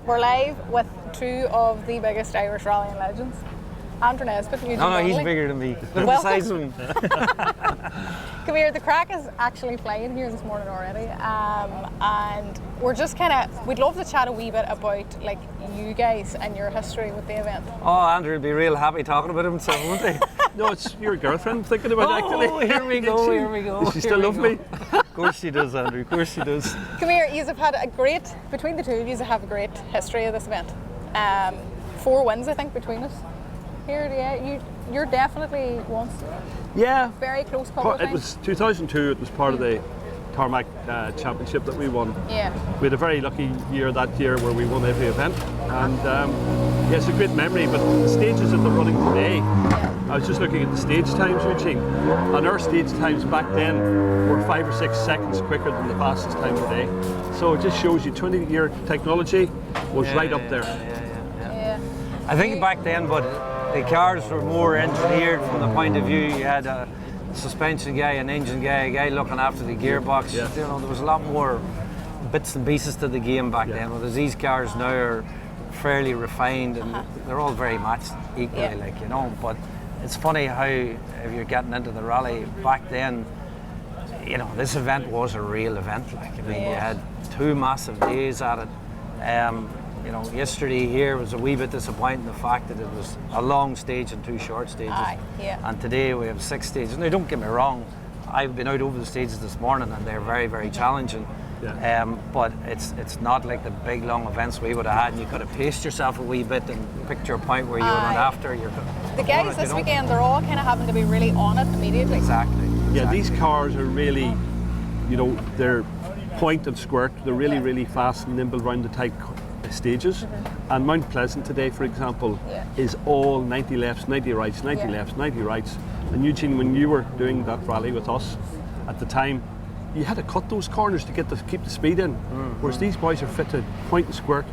We're live with two of the biggest Irish rallying legends. Andrew Nesbitt, Eugene Donnelly. He's bigger than me. Look the size of him. Come here, the crack is actually flying here this morning already. And we're just we'd love to chat a wee bit about like you guys and your history with the event. Oh, Andrew would be real happy talking about himself, won't he? No, it's your girlfriend I'm thinking about actually. Oh, here we go, here we go. Does she still love me? Of course she does, Andrew, of course she does. Come here, you have had between the two of you have a great history of this event. 4 wins, I think, between us. Here, yeah, you're definitely once. Yeah. Very close couple of times. It was 2002, it was part of the Tarmac Championship that we won. Yeah. We had a very lucky year that year where we won every event. And yeah, it's a great memory, but the stages that they're running today, I was just looking at the stage times, Eugene, and our stage times back then were 5 or 6 seconds quicker than the fastest time today. So it just shows you 20-year technology was right up there. Yeah. I think back then, but the cars were more engineered from the point of view. You had a suspension guy, an engine guy, a guy looking after the gearbox. Yeah. You know, there was a lot more bits and pieces to the game back then. Whereas these cars now are fairly refined and they're all very matched equally, like, you know. But it's funny how, if you're getting into the rally back then, you know, this event was a real event. Like, I mean, you had 2 massive days at it. You know, yesterday here was a wee bit disappointing, the fact that it was a long stage and 2 short stages. And today we have 6 stages. Now, don't get me wrong, I've been out over the stages this morning and they're very, very challenging. But it's not like the big long events we would have had, and you could have paced yourself a wee bit and picked your point where you went after. The guys this weekend, they're all kind of having to be really on it immediately. Exactly. Yeah, these cars are really, you know, they're point and squirt. They're really, really fast and nimble round the tight stages. And Mount Pleasant today, for example, is all 90 lefts, 90 rights, 90 lefts, 90 rights. And Eugene, when you were doing that rally with us at the time, you had to cut those corners to keep the speed in. Whereas these boys are fit to point and squirt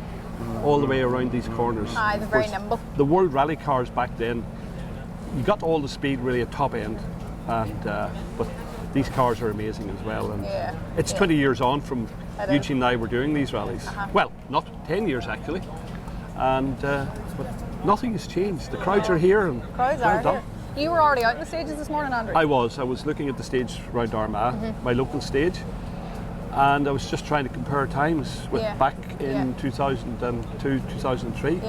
all the way around these corners. They're very nimble. The World Rally cars back then, you got all the speed really at top end, and but these cars are amazing as well. And it's 20 years on from Eugene and I were doing these rallies. Well, not 10 years actually. And but nothing has changed. The crowds are here. And crowds are here. You were already out in the stages this morning, Andrew? I was looking at the stage round Armagh, my local stage, and I was just trying to compare times with back in 2002, 2003.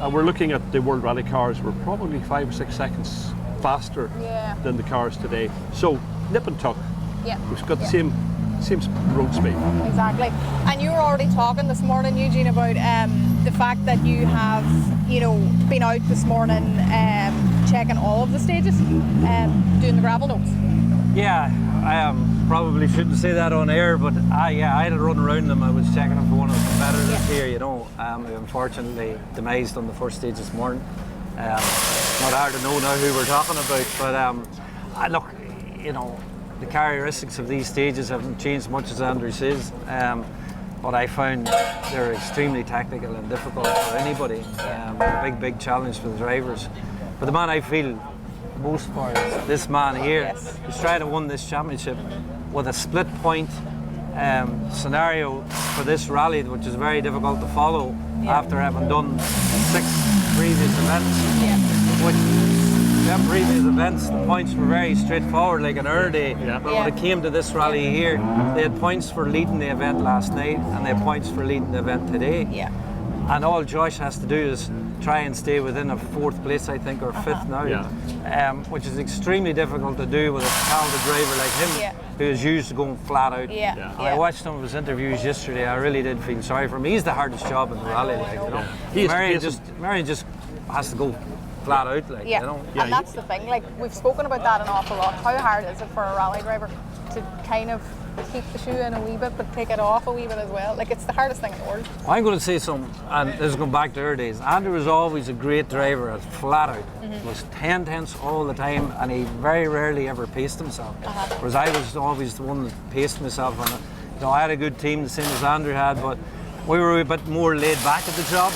And we're looking at the World Rally cars were probably 5 or 6 seconds faster than the cars today. So nip and tuck. We've got the same road speed. Exactly. And you were already talking this morning, Eugene, about the fact that you have, you know, been out this morning checking all of the stages, doing the gravel notes. Yeah, I probably shouldn't say that on air, but I had a run around them. I was checking them for one of the competitors here, you know. We unfortunately demised on the first stage this morning. Not hard to know now who we're talking about, but look, you know, the characteristics of these stages haven't changed much, as Andrew says, but I found they're extremely technical and difficult for anybody. A big challenge for the drivers. But the man I feel most for is this man here, who's trying to win this championship with a split point scenario for this rally, which is very difficult to follow after having done 6 previous events. Them previous events, the points were very straightforward, like an Earl Day. But when it came to this rally here, they had points for leading the event last night, and they have points for leading the event today. And all Josh has to do is try and stay within a 4th place, I think, or 5th now, which is extremely difficult to do with a talented driver like him, who is used to going flat out. I watched some of his interviews yesterday. I really did feel sorry for him. He's the hardest job in the rally, like, you know. Marion just has to go flat out, like, you know. And that's the thing, like, we've spoken about that an awful lot. How hard is it for a rally driver to kind of keep the shoe in a wee bit but take it off a wee bit as well? Like, it's the hardest thing in the world. I'm going to say something, and this is going back to our days. Andrew was always a great driver at flat out. Was 10 tenths all the time, and he very rarely ever paced himself. Whereas I was always the one that paced myself, and you know, I had a good team, the same as Andrew had, but we were a bit more laid back at the job.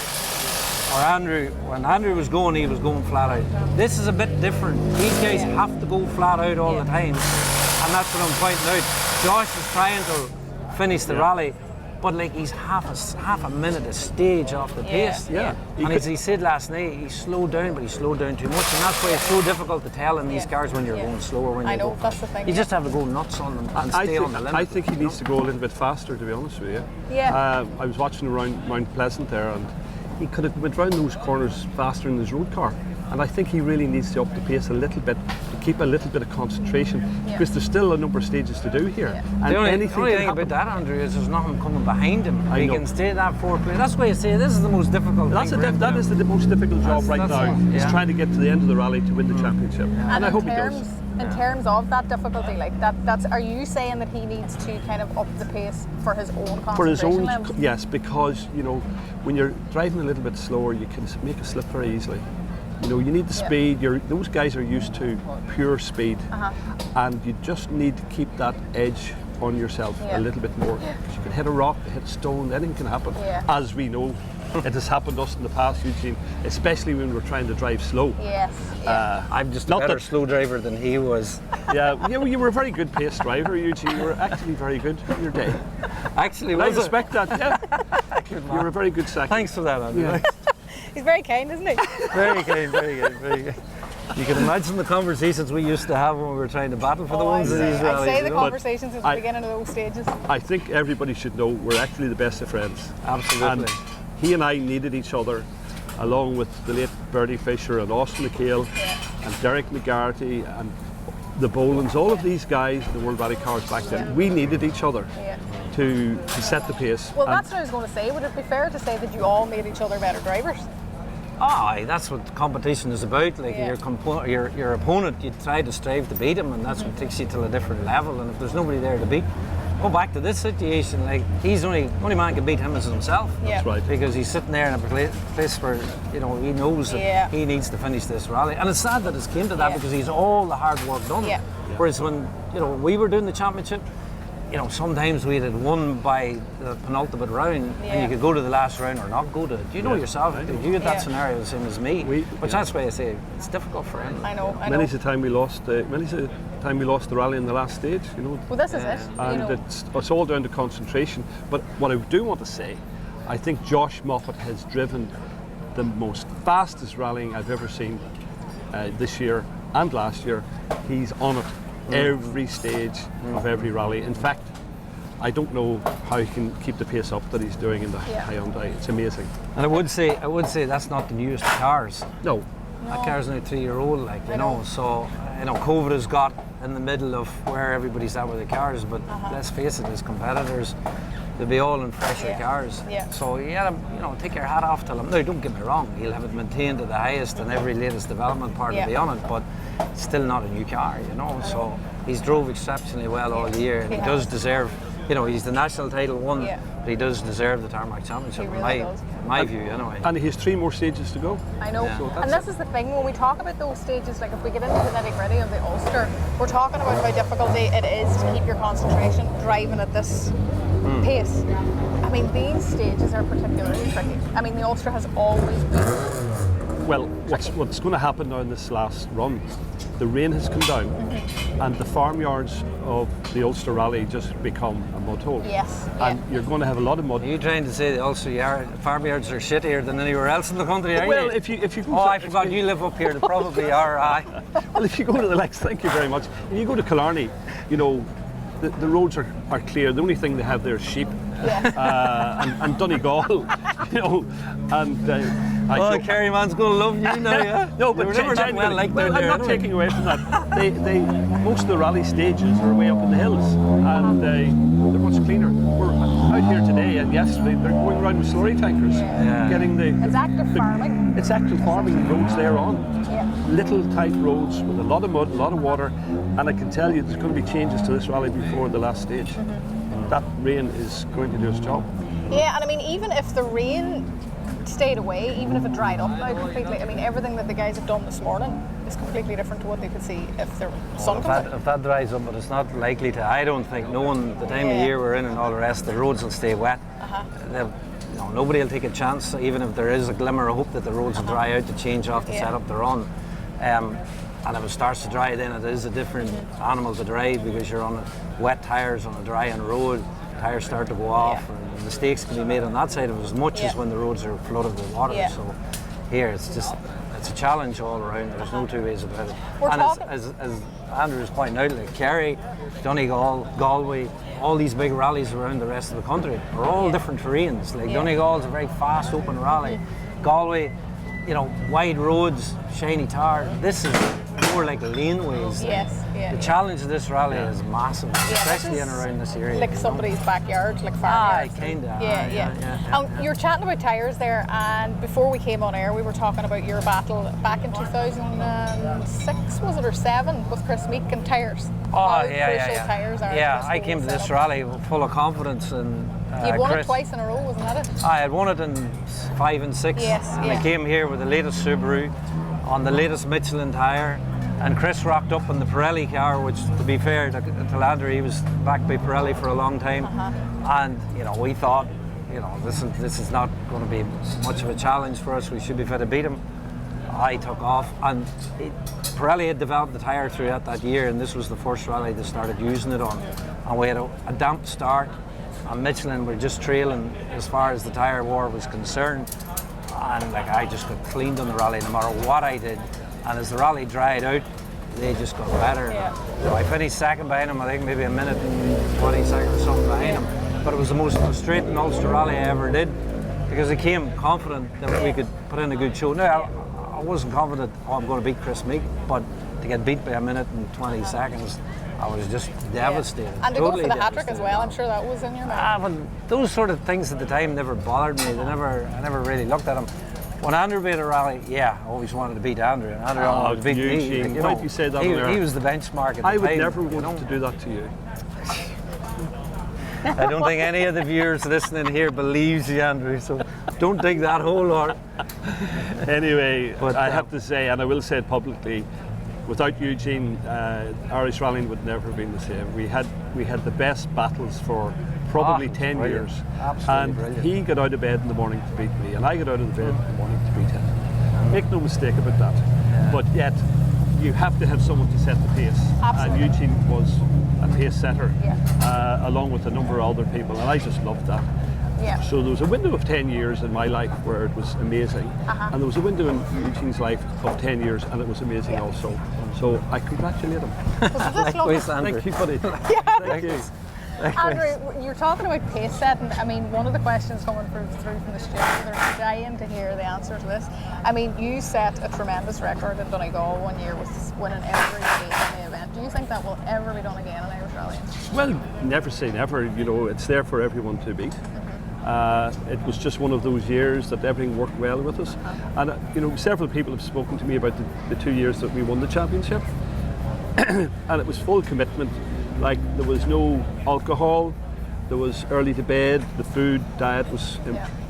When Andrew was going, he was going flat out. This is a bit different. These guys have to go flat out all the time, and that's what I'm pointing out. Josh is trying to finish the rally but like he's half a minute a stage off the pace. Yeah. And as he said last night, he slowed down, but he slowed down too much, and that's why it's so difficult to tell in these cars when you're going slower. When I you know, go. that's the thing. You just have to go nuts on them and stay on the limit. I think he needs to go a little bit faster, to be honest with you. Yeah. I was watching around Mount Pleasant there, and he could have went round those corners faster in his road car. And I think he really needs to up the pace a little bit to keep a little bit of concentration, because there's still a number of stages to do here. And the only anything thing about that, Andrew, is there's nothing coming behind him. He can stay that fourth place. That's why I say this is the most difficult that is the most difficult job right now. Is trying to get to the end of the rally to win the championship. And I hope he does. In terms of that difficulty, like that's, are you saying that he needs to kind of up the pace for his own concentration? For his own, levels? yes, because when you're driving a little bit slower, you can make a slip very easily. You need the speed. Those guys are used to pure speed, and you just need to keep that edge on yourself a little bit more. Because you can hit a rock, hit a stone, anything can happen. As we know, it has happened to us in the past, Eugene, especially when we're trying to drive slow. Yes. I'm just a better slow driver than he was. You were a very good pace driver, Eugene. You were actually very good in your day. Actually, I respect that. Yeah. You were a very good second. Thanks for that, Andrew. Yeah. He's very kind, isn't he? Very kind, very good, very good. You can imagine the conversations we used to have when we were trying to battle for the ones of these rallies. I'd say the conversations at the beginning of those stages. I think everybody should know we're actually the best of friends. Absolutely. And he and I needed each other, along with the late Bertie Fisher and Austin McHale and Derek McGarty and the Bolins, all of these guys in the World Rally cars back then. We needed each other to set the pace. Well, that's what I was going to say. Would it be fair to say that you all made each other better drivers? That's what competition is about. Like your opponent, you try to strive to beat him, and that's what takes you to a different level. And if there's nobody there to beat, go back to this situation. Like he's only man can beat him is himself. That's right. Because he's sitting there in a place where he knows that he needs to finish this rally, and it's sad that it's came to that because he's all the hard work done. Whereas when we were doing the championship, sometimes we had won by the penultimate round, and you could go to the last round or not go to it. You know yourself. You get that scenario the same as me. Which that's why I say it's difficult for him. I know. Many's the time we lost. Many's the time we lost the rally in the last stage. Well, this is it. And it's all down to concentration. But what I do want to say, I think Josh Moffat has driven the most fastest rallying I've ever seen this year and last year. He's on it. Every stage of every rally. In fact, I don't know how he can keep the pace up that he's doing in the Hyundai. It's amazing. And I would say that's not the newest cars. No. That car's now 3-year-old, So COVID has got in the middle of where everybody's at with the cars. But let's face it, as competitors, they'll be all in fresher cars. So you gotta, take your hat off to him. Now, don't get me wrong, he'll have it maintained to the highest and every latest development part will be on it, but it's still not a new car, So he's drove exceptionally well all year, and he does deserve. He's the national title won, but he does deserve the tarmac championship. He really in my view, anyway. And he has 3 more stages to go. I know. So and this is the thing, when we talk about those stages, like if we get into the nitty-gritty of the Ulster, we're talking about how difficult it is to keep your concentration driving at this pace. I mean, these stages are particularly tricky. I mean, the Ulster has always been Well, what's going to happen now in this last run, the rain has come down and the farmyards of the Ulster Rally just become a mud hole. Yes. And you're going to have a lot of mud. Are you trying to say the Ulster farmyards are shittier than anywhere else in the country, are you? Well, if you go I forgot you live up here, they probably are, aye. Well, if you go to the Lex, thank you very much. If you go to Killarney, the roads are clear. The only thing they have there is sheep. And Donegal, and Kerryman's going to love you now, yeah? No, but I'm not taking away from that. They most of the rally stages are way up in the hills, and they're much cleaner. We're out here today and yesterday. They're going around with slurry tankers, getting the. It's active farming. It's active farming roads they're on. Little tight roads with a lot of mud, a lot of water, and I can tell you there's going to be changes to this rally before the last stage. That rain is going to do its job. Yeah, and I mean, even if the rain stayed away, even if it dried up now completely, I mean, everything that the guys have done this morning is completely different to what they could see if the sun comes out. If that dries up, but it's not likely to. I don't think, knowing the time of year we're in and all the rest, the roads will stay wet. Nobody will take a chance, even if there is a glimmer of hope that the roads will dry out to change off the setup they're on. And if it starts to dry, then it is a different animal to drive because you're on wet tyres on a drying road. tires start to go off, and mistakes can be made on that side of it as much as when the roads are flooded with water. Yeah. So here it's a challenge all around. There's no two ways about it. We're and talking- as Andrew was pointing out, like Kerry, Donegal, Galway, all these big rallies around the rest of the country are all different terrains. Like Donegal is a very fast, open rally. Galway, you know, wide roads, shiny tar. This is more like laneways. Yes, yeah. The challenge of this rally is massive, Yeah, especially this in is and around this area. like you know. somebody's backyard, like farmyard. Kinda. Yeah. You're chatting about tyres there, and before we came on air, we were talking about your battle back in 2006, was it, or 7, with Chris Meek and tyres. How crucial tyres are. Yeah, to I this came to whole this setup. rally full of confidence, and You'd won Chris, it twice in a row, wasn't that it? I had won it in 5 and 6, Yes, and I came here with the latest Subaru on the latest Michelin tyre, and Chris rocked up in the Pirelli car, which, to be fair to Andrew, he was backed by Pirelli for a long time, and you know, we thought, you know, this is not going to be much of a challenge for us. We should be fit to beat him. I took off, and Pirelli had developed the tyre throughout that year, and this was the first rally they started using it on, and we had a damp start, and Michelin were just trailing as far as the tyre war was concerned, and like I just got cleaned on the rally no matter what I did, and as the rally dried out, they just got better. So I finished second behind him, I think maybe a minute and 20 seconds or something behind him, but it was the most frustrating Ulster rally I ever did, because I came confident that we could put in a good show. Now, I wasn't confident, I'm going to beat Chris Meek, but to get beat by a minute and 20 seconds, I was just devastated. And to totally go for the hat-trick as devastated. well, I'm sure that was in your mind. But those sort of things at the time never bothered me. I never really looked at them. When Andrew beat a rally, I always wanted to beat Andrew, and Andrew wanted to beat Eugene, me. Like, you why know, did you say that on air? he was the benchmark at the time. I would never you know. want to do that to you. I don't think any of the viewers listening here believes you, Andrew, so don't dig that whole lot. Anyway, But, I have to say, and I will say it publicly, without Eugene, Irish rallying would never have been the same. We had the best battles for probably 10 brilliant. years. Absolutely And brilliant. he got out of bed in the morning to beat me, and I got out of the bed in the morning to beat him. Make no mistake about that. But yet, you have to have someone to set the pace. Absolutely. And Eugene was a pace setter, along with a number of other people, and I just loved that. Yeah. So there was a window of 10 years in my life where it was amazing, and there was a window in Eugene's life of 10 years, and it was amazing also. So I congratulate him. Likewise, Andrew. Thank you, buddy. Thank you. Andrew, you're talking about pace setting. I mean, one of the questions coming through from the studio, they're dying to hear the answer to this. I mean, you set a tremendous record in Donegal one year with winning every race in the event. Do you think that will ever be done again in Irish rallying? Well, never say never. You know, it's there for everyone to beat. It was just one of those years that everything worked well with us. And, you know, several people have spoken to me about the 2 years that we won the championship. And it was full commitment. Like, there was no alcohol, there was early to bed, the food, diet was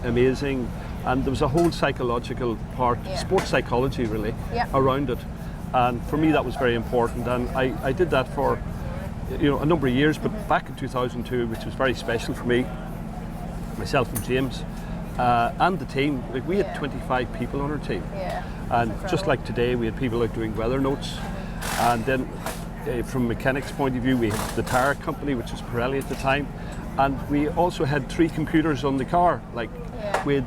amazing, and there was a whole psychological part, sports psychology really, around it. And for me that was very important, and I did that for, you know, a number of years, but back in 2002, which was very special for me, myself and James, and the team, like, we had 25 people on our team. And just like today, we had people out doing weather notes, and then from a mechanics point of view, we had the tyre company, which was Pirelli at the time, and we also had 3 computers on the car, like we had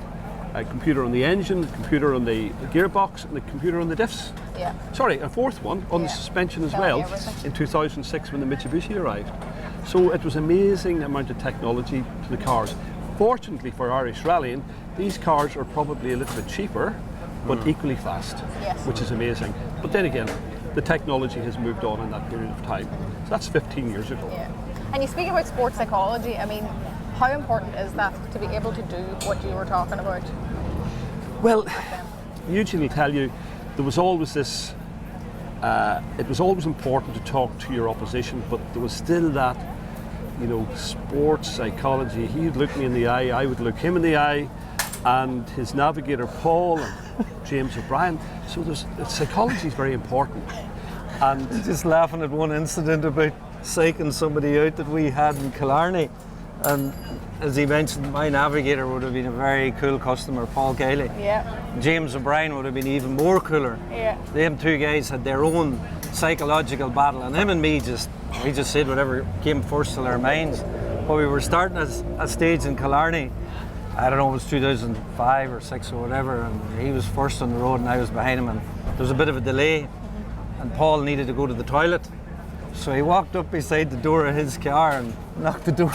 a computer on the engine, a computer on the gearbox, and a computer on the diffs. Sorry, a 4th one on the suspension as well, in 2006 when the Mitsubishi arrived. So it was an amazing amount of technology to the cars. Fortunately for Irish rallying, these cars are probably a little bit cheaper, but equally fast, which is amazing. But then again, the technology has moved on in that period of time. So that's 15 years ago. And you speak about sports psychology. I mean, how important is that to be able to do what you were talking about? Well, Eugene will tell you, there was always this, it was always important to talk to your opposition, but there was still that, you know, sports psychology. He would look me in the eye, I would look him in the eye, and his navigator Paul and James O'Brien. So psychology is very important. And Just laughing at one incident about psyching somebody out that we had in Killarney, and as he mentioned, my navigator would have been a very cool customer, Paul Kelly. James O'Brien would have been even more cooler. Them 2 guys had their own psychological battle, and him and me we just said whatever came first in our minds. but we were starting a stage in Killarney. I don't know, it was 2005 or 6 or whatever, and he was first on the road and I was behind him, and there was a bit of a delay, and Paul needed to go to the toilet. So he walked up beside the door of his car and knocked the door,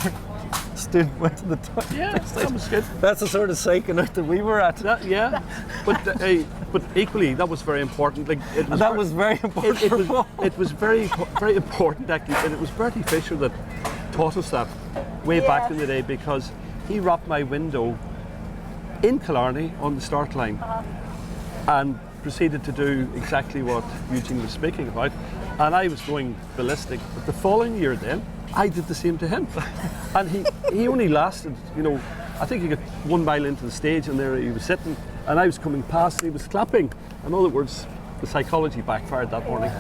went to the toilet. Yeah, that was good. That's the sort of psyching out that we were at. Yeah, but equally that was very important. Like was very important. It was very very important actually, and it was Bertie Fisher that taught us that way back in the day, because he wrapped my window in Killarney on the start line and proceeded to do exactly what Eugene was speaking about, and I was going ballistic. But the following year then, I did the same to him. And he only lasted, I think he got 1 mile into the stage, and there he was sitting, and I was coming past, and he was clapping. In other words, the psychology backfired that morning.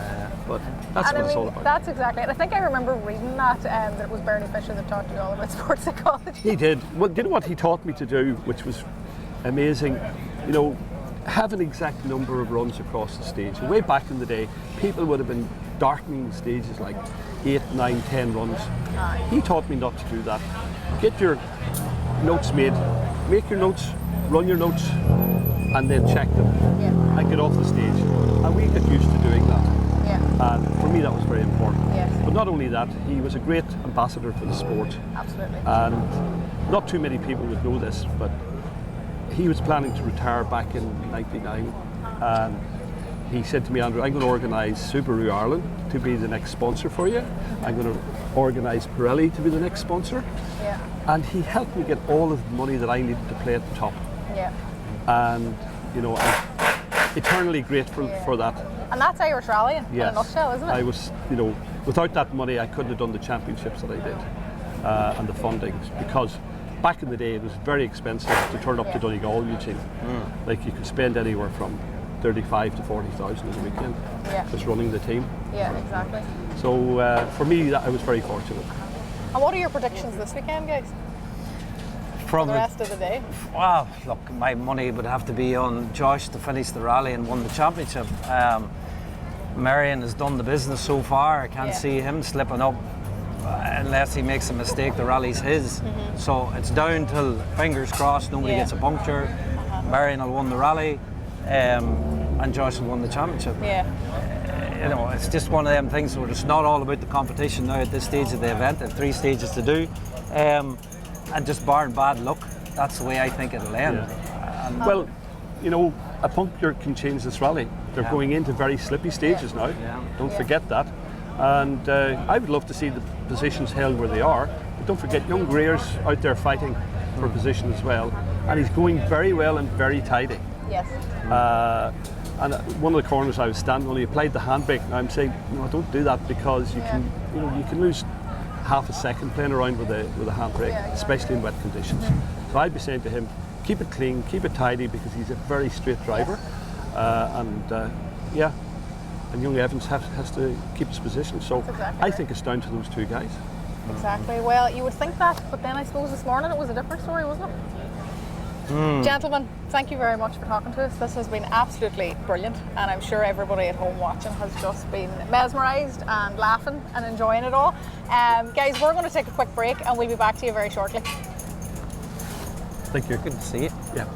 But that's what it's all about. That's exactly it. I think I remember reading that it was Bernie Fisher that taught you all about sports psychology. He did. Well, you know what he taught me to do, which was amazing? Have an exact number of runs across the stage. Way back in the day, people would have been darkening the stages like 8, 9, 10 runs. He taught me not to do that. Get your notes made, make your notes, run your notes, and then check them and get off the stage. And we get used to doing that. And for me, that was very important. Yes. But not only that, he was a great ambassador for the sport. Absolutely. And not too many people would know this, but he was planning to retire back in '99, and he said to me, Andrew, I'm going to organise Subaru Ireland to be the next sponsor for you. I'm going to organise Pirelli to be the next sponsor. Yeah. And he helped me get all of the money that I needed to play at the top. Yeah. And I'm eternally grateful for that. And that's Irish rallying in a nutshell, isn't it? I was, without that money, I couldn't have done the championships that I did, and the fundings, because back in the day it was very expensive to turn up to Donegal, Eugene. Like you could spend anywhere from 35 to 40,000 a weekend just running the team. Yeah, exactly. So for me, I was very fortunate. And what are your predictions this weekend, guys? From the rest of the day? Wow, look, my money would have to be on Josh to finish the rally and won the championship. Marion has done the business so far. I can't see him slipping up unless he makes a mistake. The rally's his. So it's down till, fingers crossed, nobody gets a puncture. Marion will win the rally and Josh will win the championship. It's just one of them things where it's not all about the competition now at this stage of the event. There are 3 stages to do. And just barring bad luck, that's the way I think it'll end. Well, a puncture can change this rally. They're going into very slippy stages now. Don't forget that. And I would love to see the positions held where they are. But don't forget, young Greer's out there fighting for position as well. And he's going very well and very tidy. Yes. And one of the corners I was standing on, he applied the handbrake. And I'm saying, don't do that, because you can lose half a second playing around with a handbrake, especially in wet conditions. So I'd be saying to him, keep it clean, keep it tidy, because he's a very straight driver. And young Evans has to keep his position. So I think it's down to those 2 guys. Exactly. Well, you would think that, but then I suppose this morning it was a different story, wasn't it? Gentlemen, thank you very much for talking to us. This has been absolutely brilliant, and I'm sure everybody at home watching has just been mesmerised and laughing and enjoying it all. Guys, we're going to take a quick break and we'll be back to you very shortly. Thank you. Good to see you. Yeah.